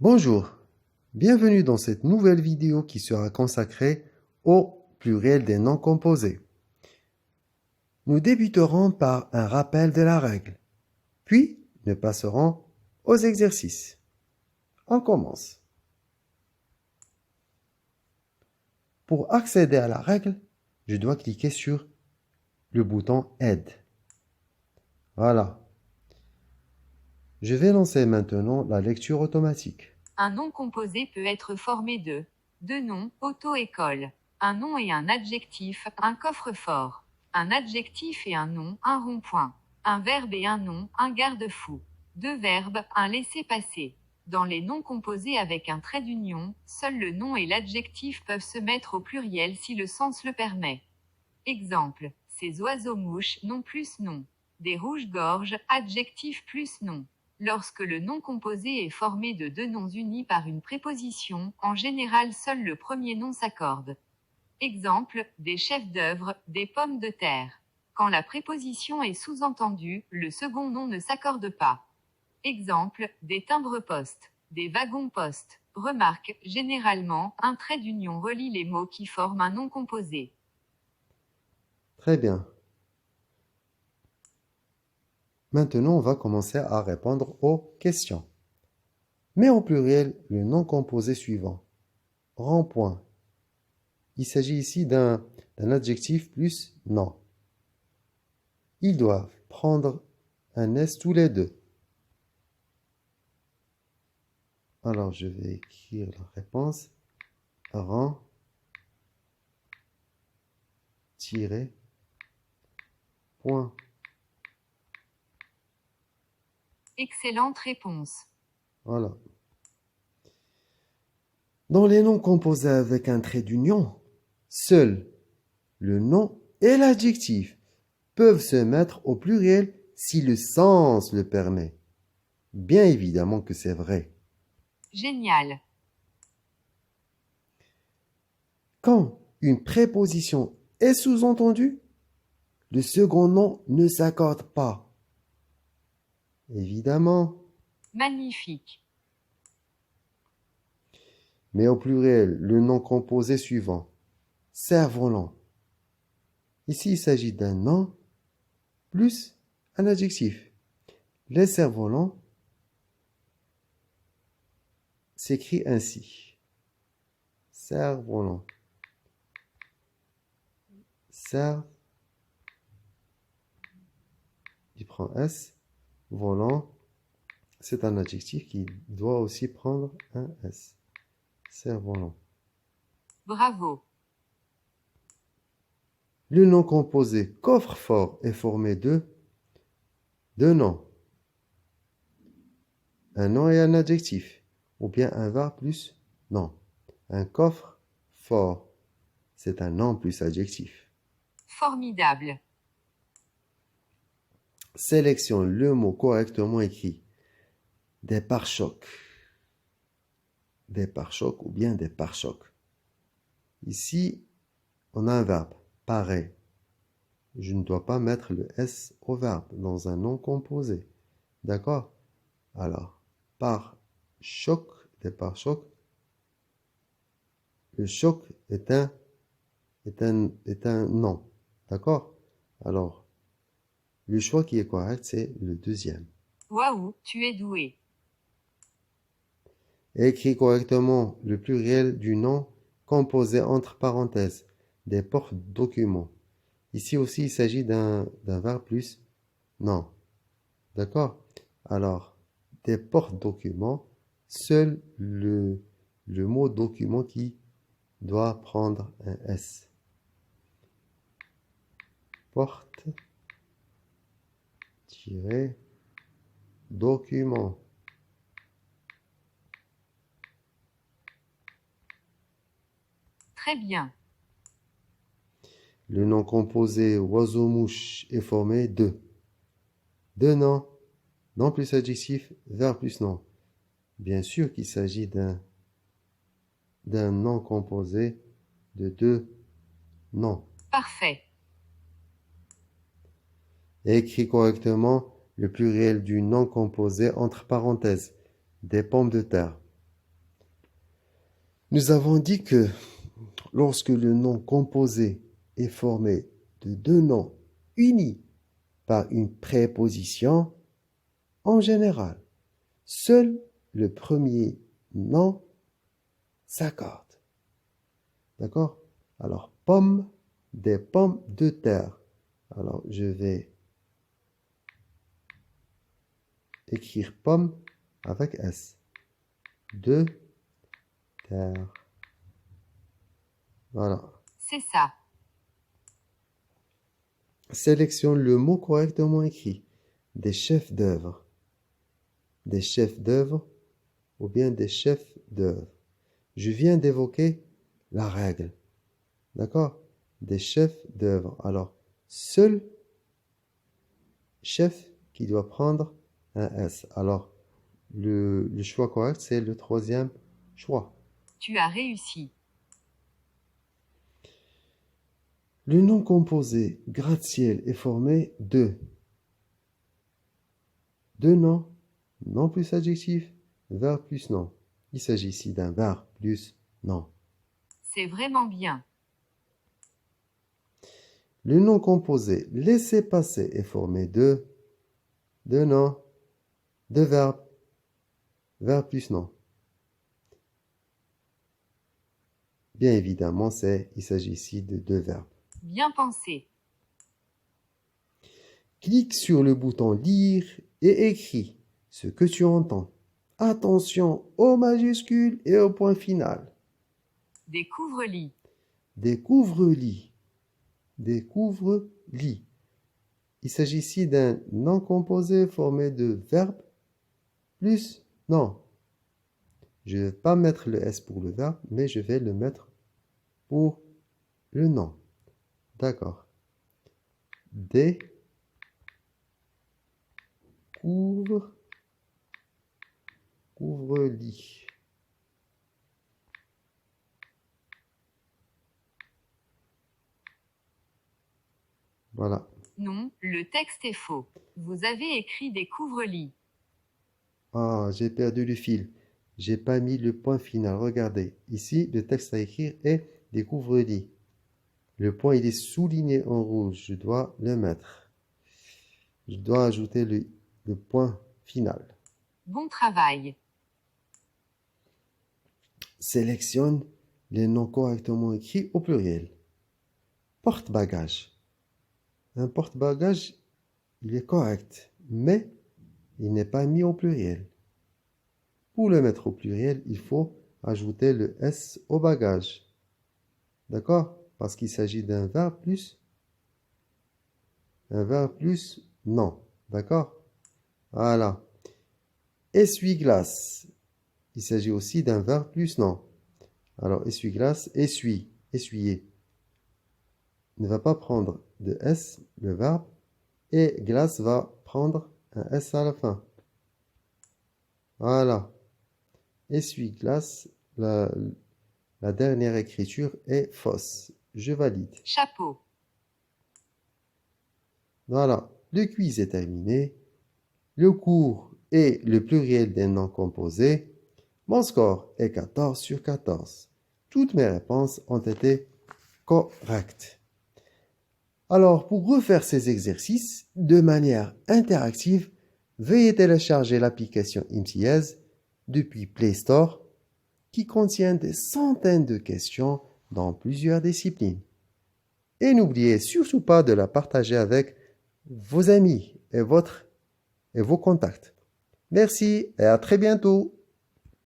Bonjour, bienvenue dans cette nouvelle vidéo qui sera consacrée au pluriel des noms composés. Nous débuterons par un rappel de la règle, puis nous passerons aux exercices. On commence. Pour accéder à la règle, je dois cliquer sur le bouton Aide. Voilà. Je vais lancer maintenant la lecture automatique. Un nom composé peut être formé de deux noms, auto-école, un nom et un adjectif, un coffre-fort, un adjectif et un nom, un rond-point, un verbe et un nom, un garde-fou, deux verbes, un laissez-passer. Dans les noms composés avec un trait d'union, seul le nom et l'adjectif peuvent se mettre au pluriel si le sens le permet. Exemple, ces oiseaux-mouches, nom plus nom. Des rouges-gorges, adjectif plus nom. Lorsque le nom composé est formé de deux noms unis par une préposition, en général seul le premier nom s'accorde. Exemple, des chefs d'œuvre, des pommes de terre. Quand la préposition est sous-entendue, le second nom ne s'accorde pas. Exemple, des timbres-poste, des wagons-poste. Remarque, généralement, un trait d'union relie les mots qui forment un nom composé. Très bien. Maintenant, on va commencer à répondre aux questions. Mets au pluriel le nom composé suivant. Rond-point. Il s'agit ici d'un adjectif plus nom. Ils doivent prendre un S tous les deux. Alors, je vais écrire la réponse. Rond, tiré, point. Excellente réponse. Voilà. Dans les noms composés avec un trait d'union, seuls le nom et l'adjectif peuvent se mettre au pluriel si le sens le permet. Bien évidemment que c'est vrai. Génial. Quand une préposition est sous-entendue, le second nom ne s'accorde pas. Évidemment. Magnifique. Mais au pluriel, le nom composé suivant. Cerf-volant. Ici, il s'agit d'un nom plus un adjectif. Les cerfs-volants s'écrit ainsi. Cerf-volant. Cerf, il prend S. Volant, c'est un adjectif qui doit aussi prendre un S. Cerf-volant. Bravo. Le nom composé coffre-fort est formé de deux noms. Un nom et un adjectif, ou bien un verbe plus nom. Un coffre-fort, c'est un nom plus adjectif. Formidable. Sélectionne le mot correctement écrit. Des pare-chocs. Des pare-chocs ou bien des pare-chocs. Ici, on a un verbe, pareil. Je ne dois pas mettre le S au verbe dans un nom composé. D'accord? Alors, pare-choc, des pare-chocs. Le choc est un nom. D'accord? Alors, le choix qui est correct, c'est le deuxième. Waouh, tu es doué. Écris correctement le pluriel du nom composé entre parenthèses, des porte-documents. Ici aussi, il s'agit d'un verbe plus non. D'accord? Alors, des porte-documents, seul le mot document qui doit prendre un S. Porte-document. Très bien. Le nom composé oiseau-mouche est formé de deux noms, nom plus adjectif, verbe plus nom. Bien sûr qu'il s'agit d'un nom composé de deux noms. Parfait. Écris correctement le pluriel du nom composé entre parenthèses, des pommes de terre. Nous avons dit que lorsque le nom composé est formé de deux noms unis par une préposition, en général, seul le premier nom s'accorde. D'accord? Alors, pomme, des pommes de terre. Alors, je vais écrire pomme avec S. De terre. Voilà. C'est ça. Sélectionne le mot correctement écrit. Des chefs d'œuvre. Des chefs d'œuvre ou bien des chefs d'œuvre. Je viens d'évoquer la règle. D'accord? Des chefs d'œuvre. Alors, seul chef qui doit prendre un S. Alors, le choix correct, c'est le troisième choix. Tu as réussi. Le nom composé gratte-ciel est formé de deux noms, nom plus adjectif, verbe plus nom. Il s'agit ici d'un verbe plus nom. C'est vraiment bien. Le nom composé laisser passer est formé de deux noms, deux verbes, verbe plus nom. Bien évidemment, il s'agit ici de deux verbes. Bien pensé. Clique sur le bouton lire et écris ce que tu entends. Attention aux majuscules et au point final. Découvre-lit. Découvre-lit. Découvre-lit. Il s'agit ici d'un nom composé formé de verbe plus nom. Je ne vais pas mettre le S pour le verbe, mais je vais le mettre pour le nom. D'accord. Découvre-lit. Voilà. Non, le texte est faux. Vous avez écrit découvre-lit. Ah, j'ai perdu le fil. J'ai pas mis le point final. Regardez. Ici, le texte à écrire est découvre-lit. Le point, il est souligné en rouge. Je dois le mettre. Je dois ajouter le point final. Bon travail. Sélectionne les noms correctement écrits au pluriel. Porte-bagages. Un porte-bagages, il est correct, mais il n'est pas mis au pluriel. Pour le mettre au pluriel, il faut ajouter le S au bagage. D'accord? Parce qu'il s'agit d'un verbe plus non. D'accord? Voilà. Essuie-glace. Il s'agit aussi d'un verbe plus non. Alors, essuie-glace, essuie, essuyer. Ne va pas prendre de S, le verbe, et glace va prendre un S à la fin. Voilà. Essuie-glace, la dernière écriture est fausse. Je valide. Chapeau. Voilà. Le quiz est terminé. Le cours est le pluriel des noms composés. Mon score est 14 sur 14. Toutes mes réponses ont été correctes. Alors, pour refaire ces exercices de manière interactive, veuillez télécharger l'application IMSIES depuis Play Store qui contient des centaines de questions dans plusieurs disciplines. Et n'oubliez surtout pas de la partager avec vos amis et vos contacts. Merci et à très bientôt.